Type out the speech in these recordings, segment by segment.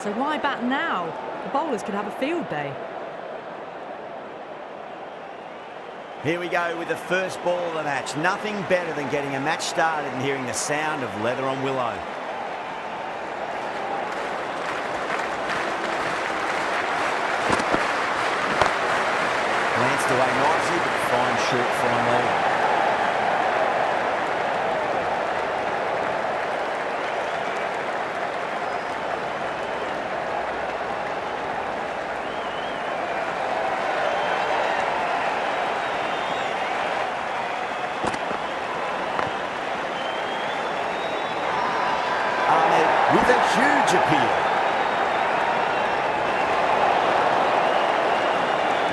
So why bat now? The bowlers could have a field day. Here we go with the first ball of the match. Nothing better than getting a match started and hearing the sound of leather on willow. Glanced away nicely, but fine short fine leg. With a huge appeal.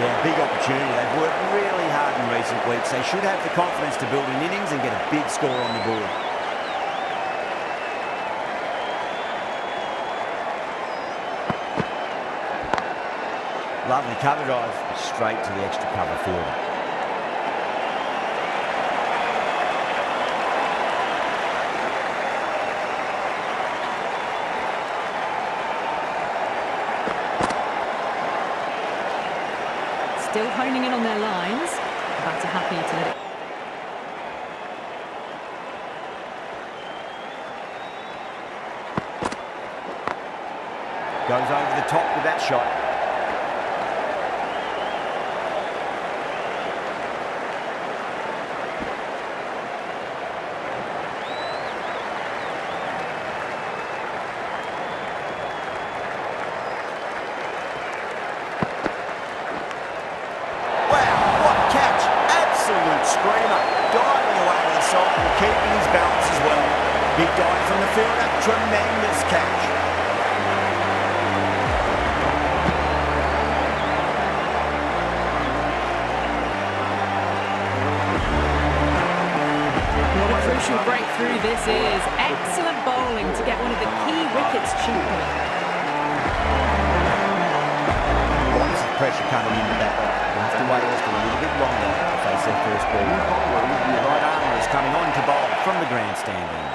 Yeah, big opportunity. They've worked really hard in recent weeks. They should have the confidence to build an innings and get a big score on the board. Lovely cover drive, straight to the extra cover fielder. Still honing in on their lines. The batter happy to let it. Goes over the top with that shot. Screamer, diving away to the side and keeping his balance as well. Big dive from the fielder, tremendous catch. What a crucial breakthrough this is. Excellent bowling to get one of the key wickets cheaply. Lots of pressure coming into that. We'll have to wait just a little bit longer to face their first ball. The right armour is coming on to bowl from the grandstand end.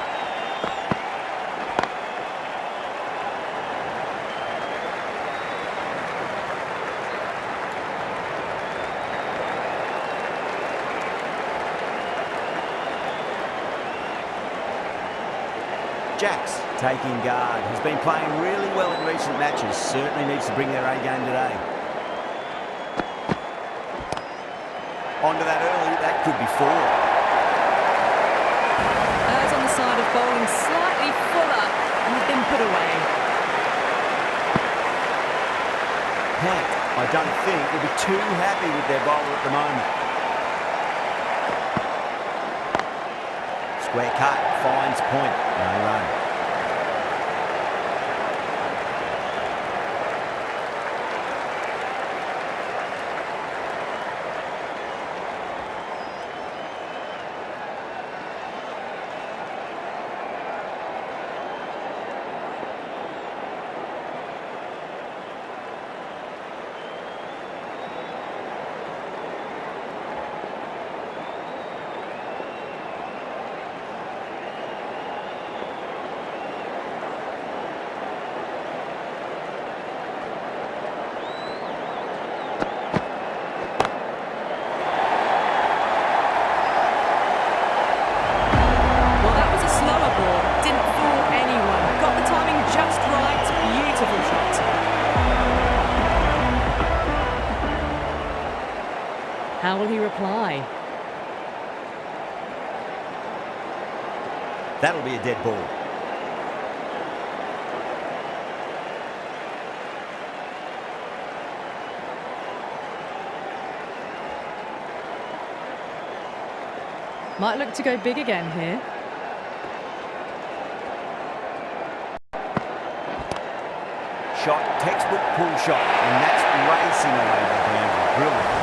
Jacks taking guard. He's been playing really well in recent matches. Certainly needs to bring their A game today. Onto that early, that could be four. Errs on the side of bowling slightly fuller and has been put away. Pat, I don't think will be too happy with their bowler at the moment. Square cut, finds point, no run. How will he reply? That'll be a dead ball. Might look to go big again here. Shot, textbook pull shot, and that's racing away the boundary. Brilliant.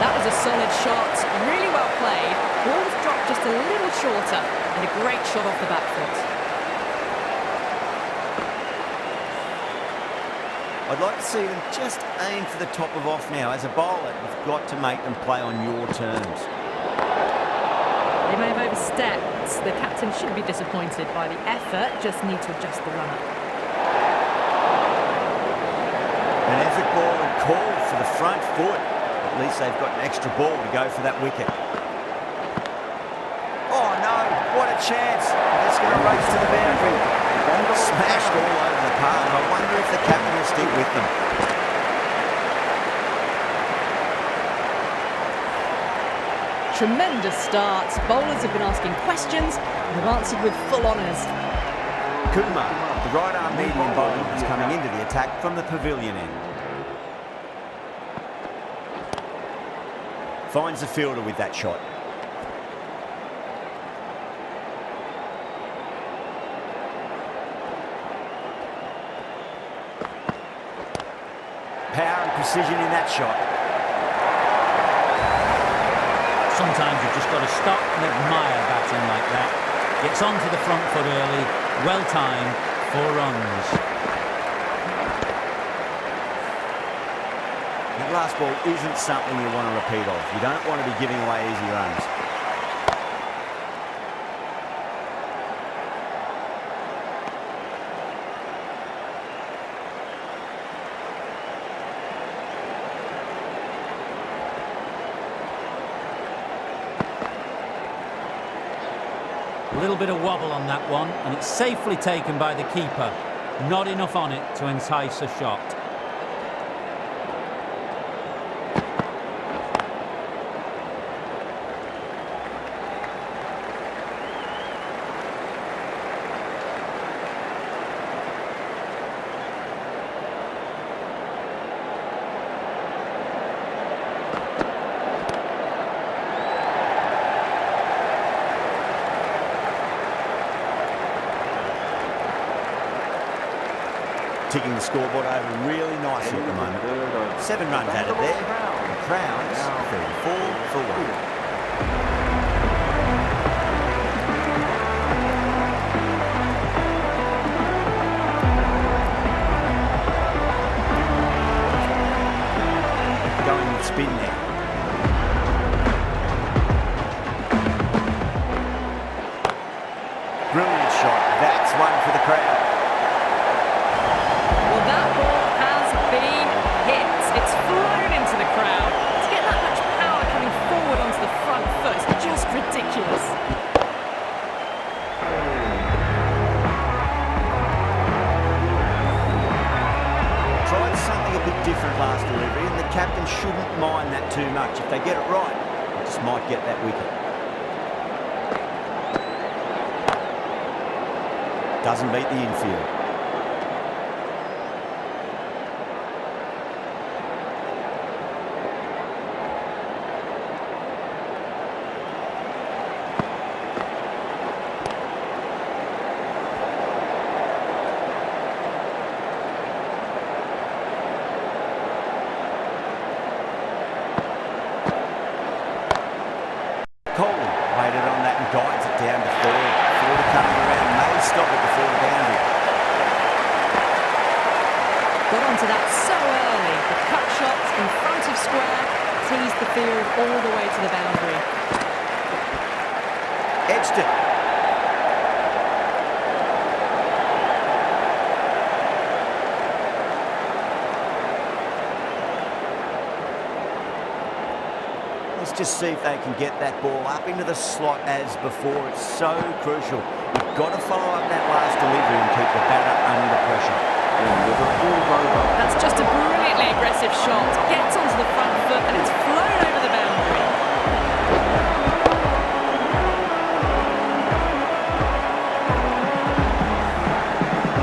That was a solid shot, really well played. Ball was dropped just a little shorter, and a great shot off the back foot. I'd like to see them just aim for the top of off now. As a bowler, you've got to make them play on your terms. They may have overstepped. The captain shouldn't be disappointed by the effort, just need to adjust the run-up. called for the front foot. At least they've got an extra ball to go for that wicket. Oh no, what a chance. That's going to race to the boundary. Smashed all over the park. I wonder if the captain will stick with them. Tremendous starts. Bowlers have been asking questions and have answered with full honours. Kumar, the right arm medium bowler, is coming into the attack from the pavilion end. Finds the fielder with that shot. Power and precision in that shot. Sometimes you've just got to stop and admire batting like that. Gets onto the front foot early, well timed, 4 runs. That last ball isn't something you want to repeat of. You don't want to be giving away easy runs. A little bit of wobble on that one, and it's safely taken by the keeper. Not enough on it to entice a shot. Ticking the scoreboard over really nicely at the moment. 7 runs added there. The Crowns 34 for 1. Going with spin now. Brilliant shot. That's one for the crowd. That ball has been hit. It's flown into the crowd. To get that much power coming forward onto the front foot is just ridiculous. Tried something a bit different last delivery, and the captain shouldn't mind that too much. If they get it right, they just might get that wicket. Doesn't beat the infield. Waited on that and guides it down to third. Fielder coming around, may stop it before the boundary. Got onto that so early. The cut shots in front of square teased the field all the way to the boundary. Edged it. Let's just see if they can get that ball up into the slot as before. It's so crucial. You've got to follow up that last delivery and keep the batter under pressure. That's just a brilliantly aggressive shot. Gets onto the front foot and it's flown over the boundary.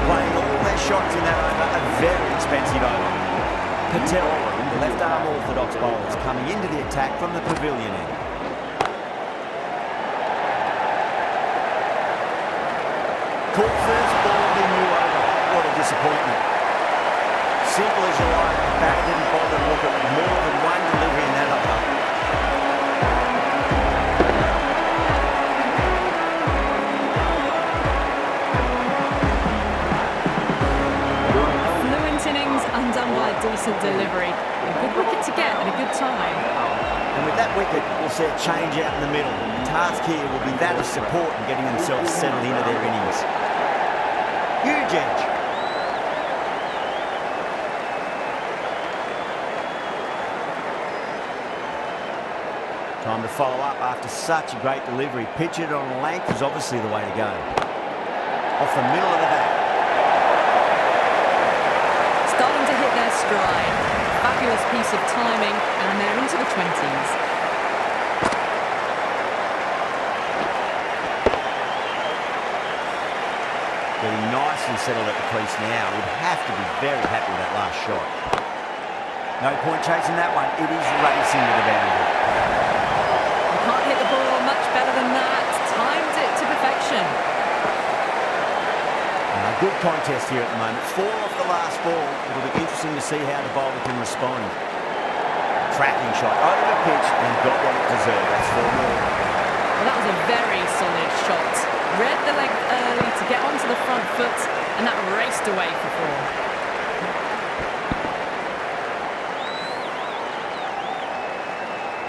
Playing all their shots in that over, a very expensive over. Patel, the left-arm orthodox bowlers, coming into the attack from the pavilion end. Caught first ball in the new over. What a disappointment. Simple as you like, the batter didn't bother to look at more than one delivery in that over. Undone by a decent delivery. A good wicket to get at a good time. And with that wicket, we'll see a change out in the middle. The task here will be that of support and getting themselves settled into their innings. Huge edge. Time to follow up after such a great delivery. Pitch it on length is obviously the way to go. Off the middle of the bat. Starting to hit their stride. Fabulous piece of timing, and they're into the 20s. Getting nicely settled at the crease now. Would have to be very happy with that last shot. No point chasing that one. It is racing to the boundary. You can't hit the ball much better than that. Timed it to perfection. A good contest here at the moment. 4 off the last ball. It'll be interesting to see how the bowler can respond. Tracking shot over the pitch and got what it deserved. That's 4 more. Well, that was a very solid shot. Read the length early to get onto the front foot, and that raced away for 4.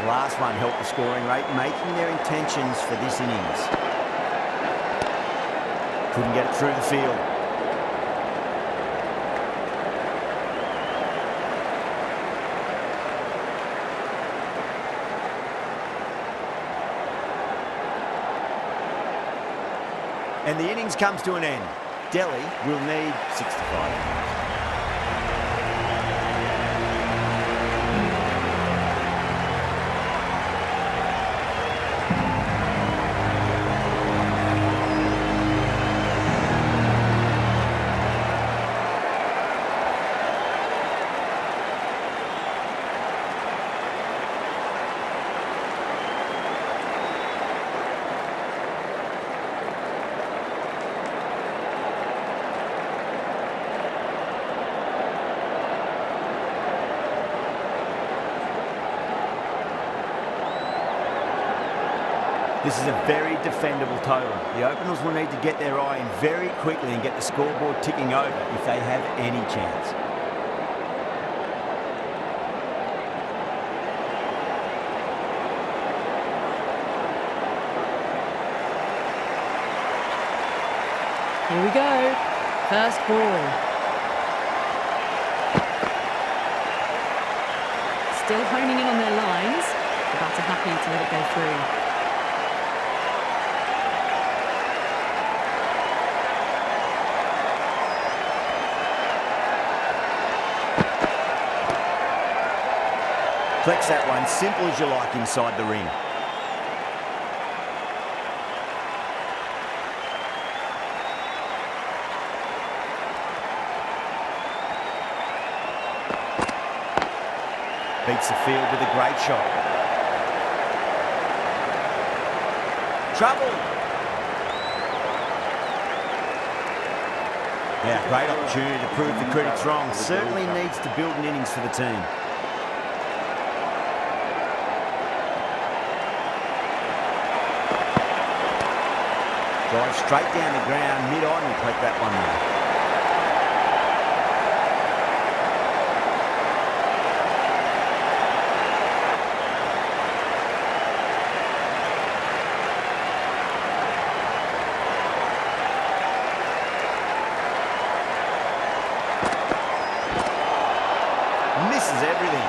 The last one helped the scoring rate, making their intentions for this innings. Couldn't get it through the field. And the innings comes to an end. Delhi will need 65. This is a very defendable total. The openers will need to get their eye in very quickly and get the scoreboard ticking over if they have any chance. Here we go. First ball. Still honing in on their lines. The batter happy to let it go through. Flex that one, simple as you like inside the ring. Beats the field with a great shot. Trouble. Yeah, great opportunity to prove the critics wrong. Certainly needs to build an innings for the team. Drive straight down the ground, mid-on, and collect that one there. Misses everything.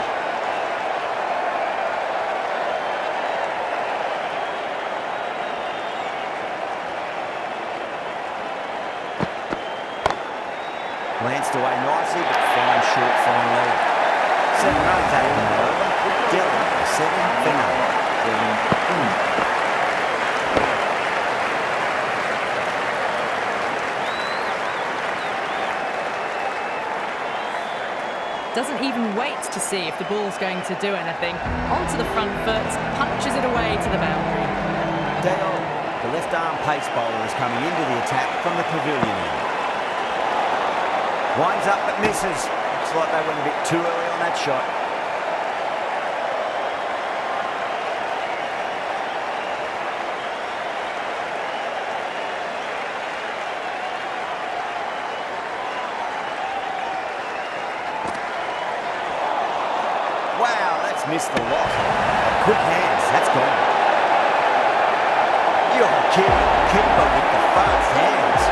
Glanced away nicely, but fine short, fine leg. 7 runs out of the over. Dylan, 7 for none. Doesn't even wait to see if the ball's going to do anything. Onto the front foot, punches it away to the boundary. Dale, the left-arm pace bowler, is coming into the attack from the pavilion end. Winds up but misses. Looks like they went a bit too early on that shot. Wow, that's missed the lot. Quick hands, that's gone. You're kidding. Keeper with the fast hands.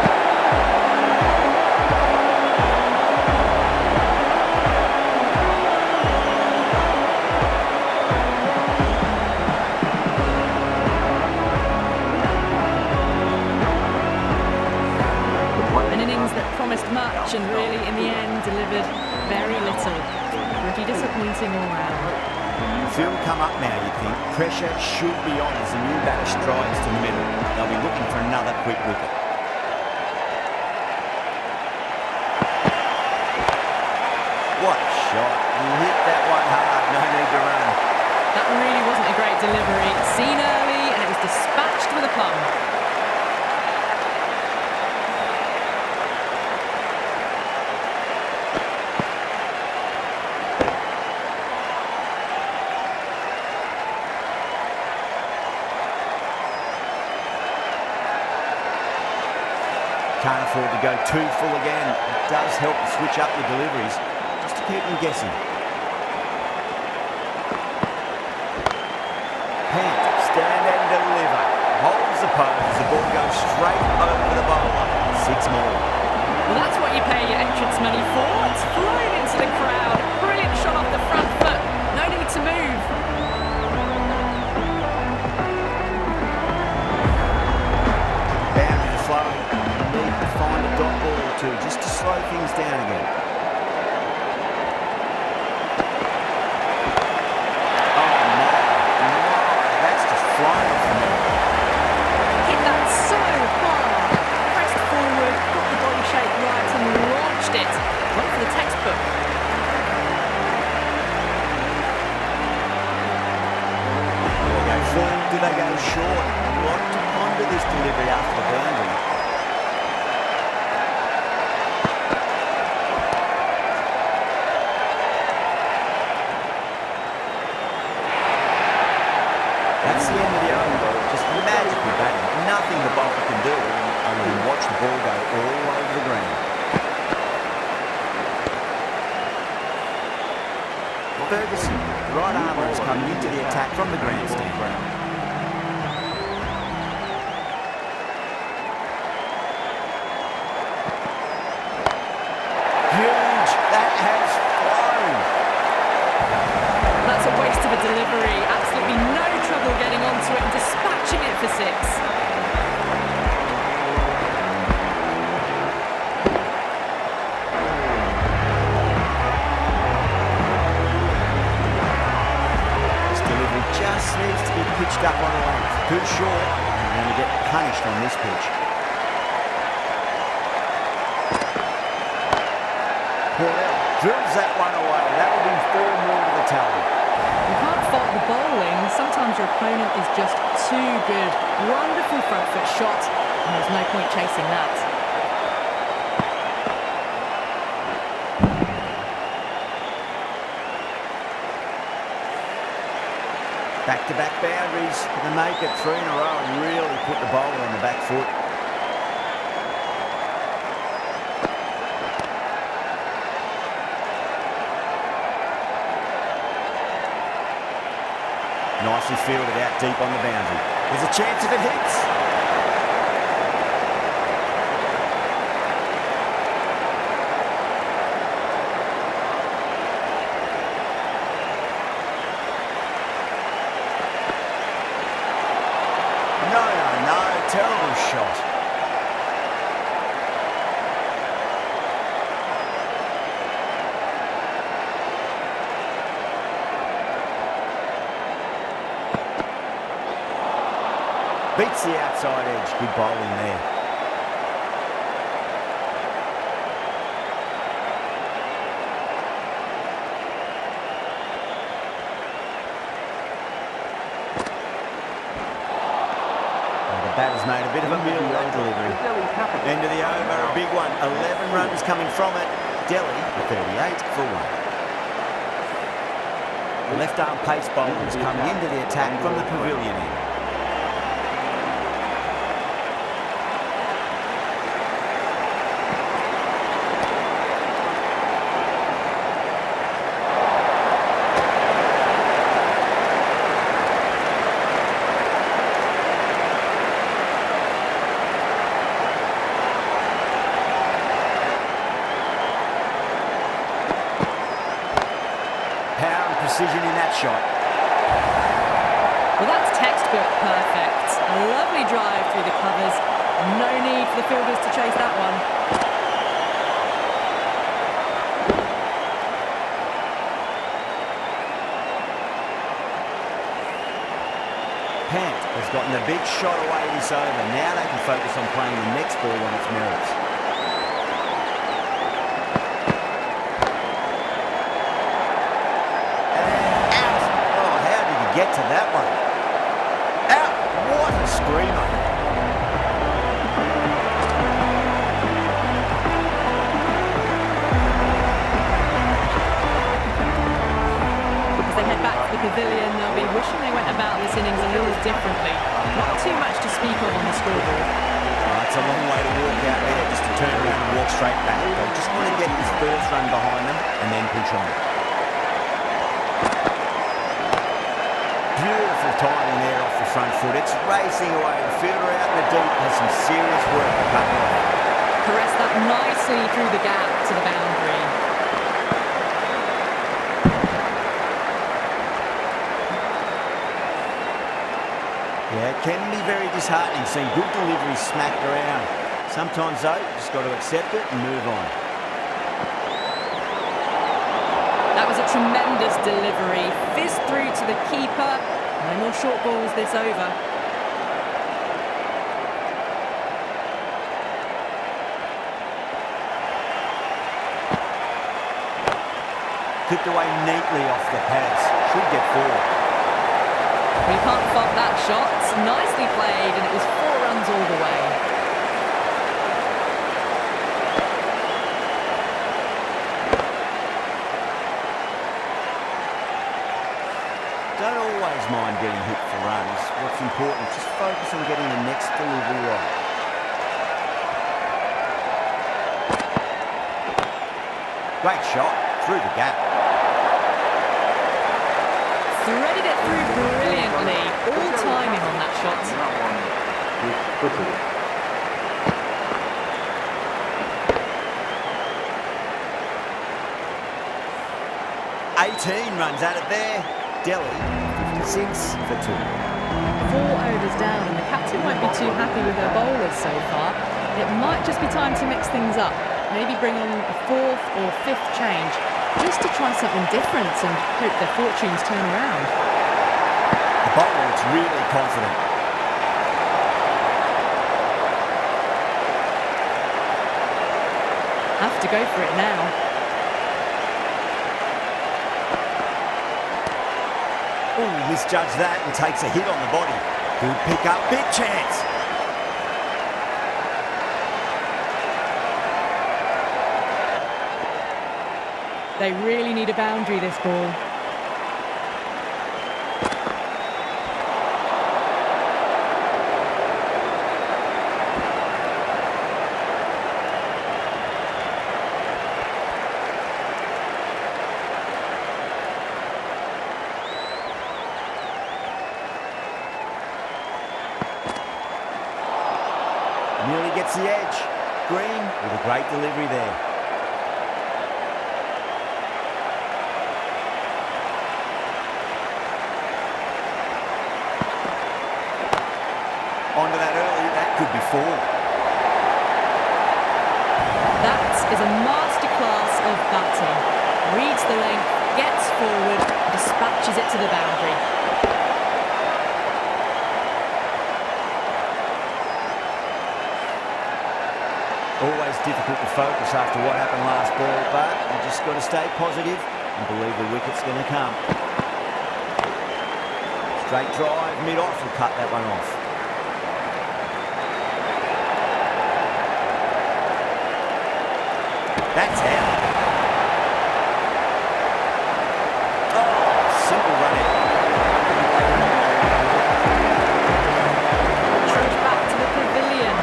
very little. Pretty disappointing all round. Field come up now, you think. Pressure should be on as the new batter strides to the middle. They'll be looking for another quick wicket. What a shot. He hit that one hard. No need to run. That really wasn't a great delivery. Seen early, and it was dispatched with a plum. Can't afford to go too full again. It does help to switch up your deliveries, just to keep them guessing. Pant, stand and deliver. Holds the pose as the ball goes straight over the bowler. 6 more. Well, that's what you pay your entrance money for. It's flown into the crowd. Brilliant shot off the front foot. No need to move. Boundary flowing. Need to find a dot ball or two just to slow things down again. Oh no, that's just flying off the middle. Hit that so hard. Pressed forward, got the body shape right and launched it. Went for the textbook. Do they go full? Do they go short? A lot to ponder this delivery after the boundary. That's the end of the over. Just magical batting. Nothing the bowler can do other than watch the ball go all over the ground. Ferguson, the right armour is coming into the attack from the grandstand. Huge! That has flown! That's a waste of a delivery. Absolutely no trouble getting onto it and dispatching it for 6. Just needs to be pitched up on a length. Too short, and going to get punished on this pitch. Cornell drills that one away. That will be 4 more to the tally. You can't fault the bowling. Sometimes your opponent is just too good. Wonderful front foot shot, and there's no point chasing that. Back-to-back boundaries. They make it 3 in a row and really put the bowler on the back foot. Nicely fielded out deep on the boundary. There's a chance if it hits. No, terrible shot. Beats the outside edge. Good bowling there. Batter's made a bit of a meal of that delivery. End of the over, a big one. 11 runs coming from it. Delhi, 38 for 1. The left-arm pace bowler is coming into the attack from the pavilion end. Precision in that shot. Well, that's textbook perfect. A lovely drive through the covers. No need for the fielders to chase that one. He's gotten the big shot away this over. Now they can focus on playing the next ball on its merits. And out. Oh, how did he get to that one? Out. What a screamer. As they head back to the pavilion, they'll be wishing they went about this innings a little differently. Not too much to speak of on the scoreboard. It's a long way to walk out there just to turn around and walk straight back. They just want to get this first run behind them and then push on. Beautiful timing there off the front foot. It's racing away. The fielder out in the deep has some serious work to cut off. Caress that nicely through the gap to the boundary. Yeah, it can be very disheartening seeing good deliveries smacked around. Sometimes, though, you just got to accept it and move on. That was a tremendous delivery. Fizzed through to the keeper. No more short balls this over. Clipped away neatly off the pads. Should get forward. Well, you can't fault that shot. Nicely played, and it was 4 runs all the way. Don't always mind getting hit for runs. What's important, just focus on getting the next delivery right. Great shot, through the gap. Threaded it through brilliantly. All timing on that shot. 18 runs at it there. Delhi, 56 for 2. 4 overs down, and the captain won't be too happy with her bowlers so far. It might just be time to mix things up. Maybe bring on a 4th or 5th change, just to try something different and hope their fortunes turn around. The bowler looks really confident. Have to go for it now. Oh, misjudged that and takes a hit on the body. Good pick up, big chance. They really need a boundary, this ball. Nearly gets the edge. Green with a great delivery there. Onto that early, that could be 4. That is a masterclass of batting. Reads the length, gets forward, dispatches it to the boundary. Always difficult to focus after what happened last ball, but you just got to stay positive and believe the wicket's going to come. Straight drive, mid-off, will cut that one off. That's out. Oh, simple run out. Trudge back to the pavilion.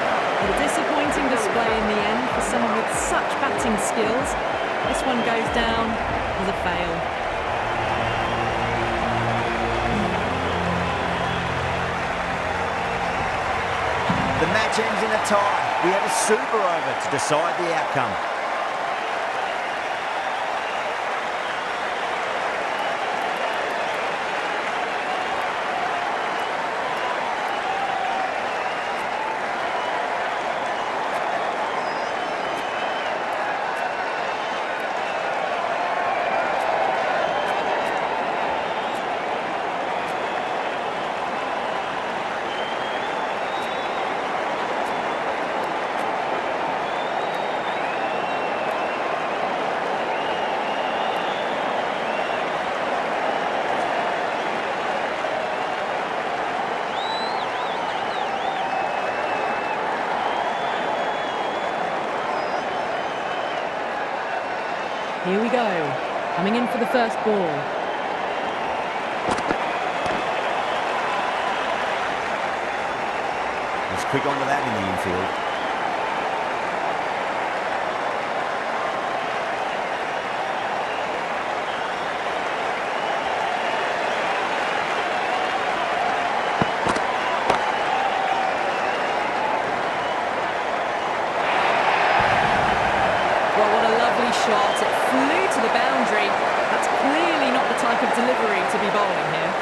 A disappointing display in the end for someone with such batting skills. This one goes down as a fail. The match ends in a tie. We have a super over to decide the outcome. Coming in for the first ball. He's quick onto that in the infield. Well, what a lovely shot. It flew to the boundary. That's clearly not the type of delivery to be bowling here.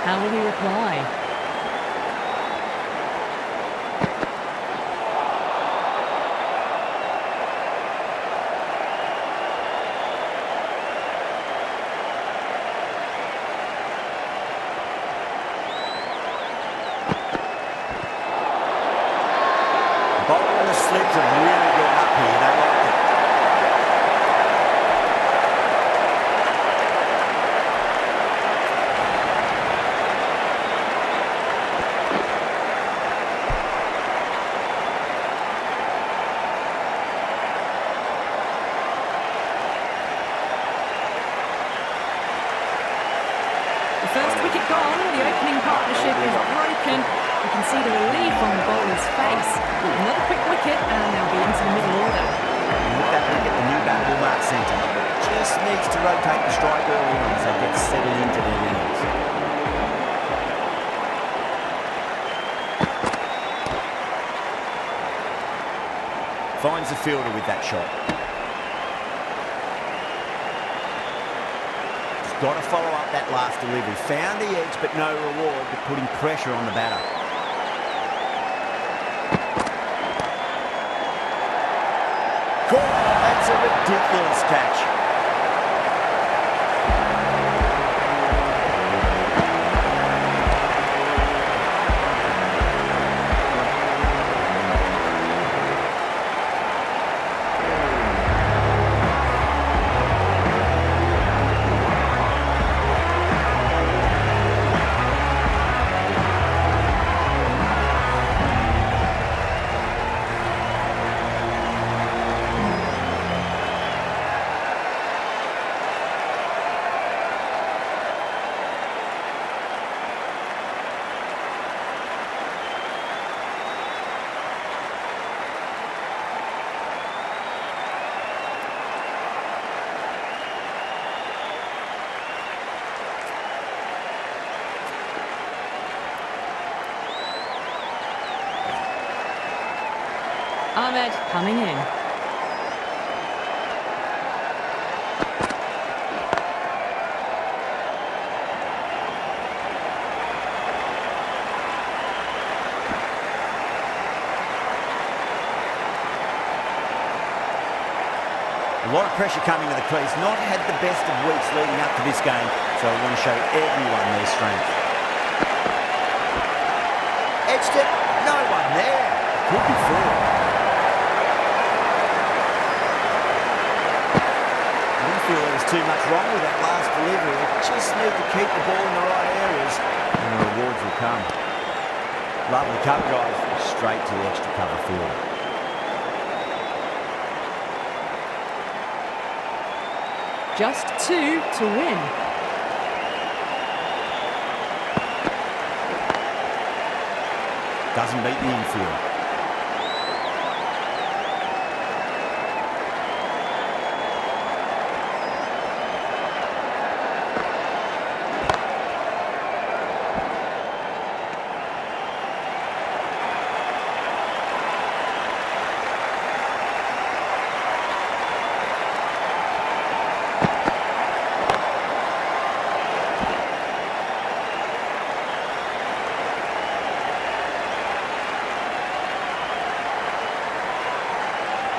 How will he reply? Bowling and the slips have really gone up here. They like it. The first wicket gone, the opening partnership is broken. You can see the relief on the bowler's face. Another quick wicket and they'll be into the middle order. And with that wicket, the new bat will mark centre. Just needs to rotate the strike early on as they get settled into their innings. Finds the fielder with that shot. He's got to follow up that last delivery. Found the edge, but no reward, but putting pressure on the batter. That's a ridiculous catch. Ahmed coming in. A lot of pressure coming to the crease. Not had the best of weeks leading up to this game, so I want to show everyone their strength. Edged it. No one there. Could be four. I didn't feel there was too much wrong with that last delivery. They just need to keep the ball in the right areas, and the rewards will come. Lovely cover, guys. Straight to the extra cover field. Just 2 to win. Doesn't beat the infield.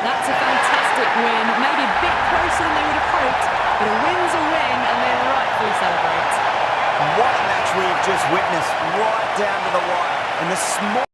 That's a fantastic win. Maybe a bit closer than they would have hoped, but a win's a win and they rightfully celebrate. What a match we've just witnessed, right down to the wire. And the small